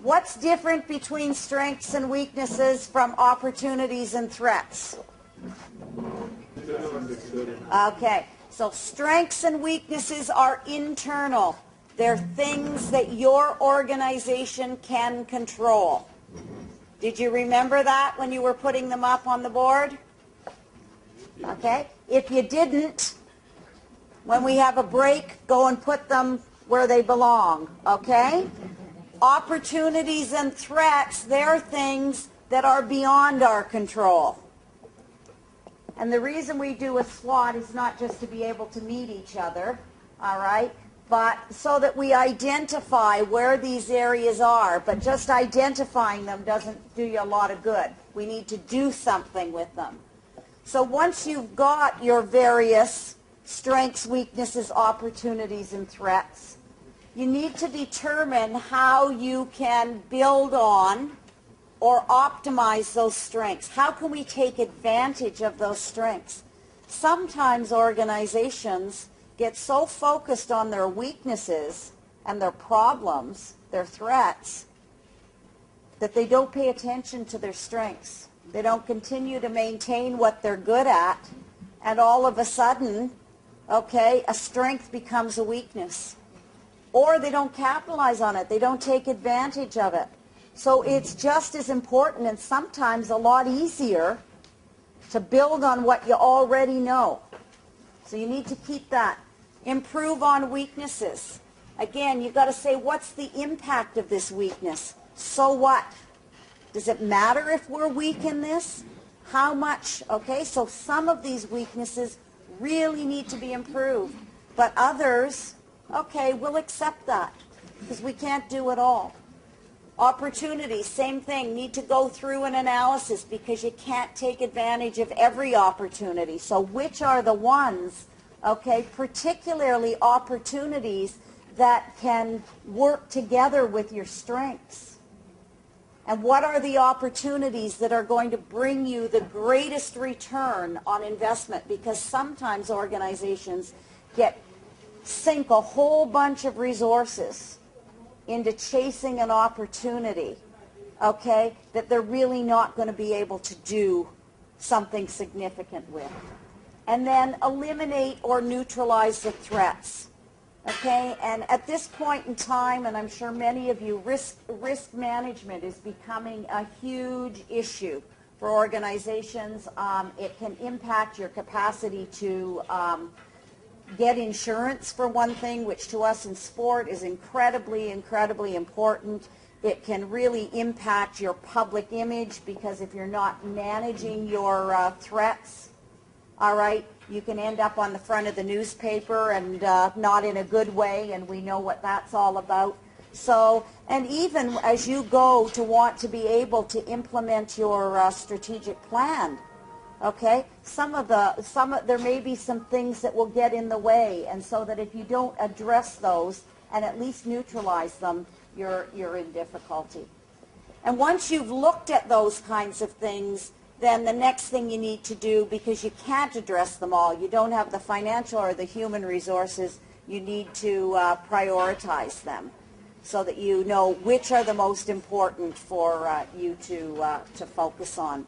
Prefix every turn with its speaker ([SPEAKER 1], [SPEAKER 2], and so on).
[SPEAKER 1] What's different between strengths and weaknesses from opportunities and threats? Okay, so strengths and weaknesses are internal. They're things that your organization can control. Did you remember that when you were putting them up on the board? Okay, if you didn't, when we have a break, go and put them where they belong, okay? Opportunities and threats, they're things that are beyond our control. And the reason we do a SWOT is not just to be able to meet each other, all right, but so that we identify where these areas are. But just identifying them doesn't do you a lot of good. We need to do something with them. So once you've got your various strengths, weaknesses, opportunities, and threats, you need to determine how you can build on or optimize those strengths. How can we take advantage of those strengths? Sometimes organizations get so focused on their weaknesses and their problems, their threats, that they don't pay attention to their strengths. They don't continue to maintain what they're good at, and all of a sudden, okay, a strength becomes a weakness. Or they don't capitalize on it. They don't take advantage of it. So it's just as important and sometimes a lot easier to build on what you already know. So you need to keep that. Improve on weaknesses. Again, you've got to say, what's the impact of this weakness? So what? Does it matter if we're weak in this? How much? Okay, so some of these weaknesses really need to be improved. But others, okay, we'll accept that because we can't do it all. Opportunities, same thing, need to go through an analysis because you can't take advantage of every opportunity. So which are the ones, okay, particularly opportunities that can work together with your strengths? And what are the opportunities that are going to bring you the greatest return on investment? Because sometimes organizations sink a whole bunch of resources into chasing an opportunity, okay, that they're really not going to be able to do something significant with. And then eliminate or neutralize the threats, okay? And at this point in time, and I'm sure many of you, risk management is becoming a huge issue for organizations. It can impact your capacity to get insurance, for one thing, which to us in sport is incredibly, incredibly important. It can really impact your public image because if you're not managing your threats, all right, you can end up on the front of the newspaper and not in a good way, and we know what that's all about. So, and even as you go to want to be able to implement your strategic plan, okay, there may be some things that will get in the way, and so that if you don't address those and at least neutralize them, you're in difficulty. And once you've looked at those kinds of things, then the next thing you need to do, because you can't address them all, you don't have the financial or the human resources, you need to prioritize them so that you know which are the most important for you to focus on.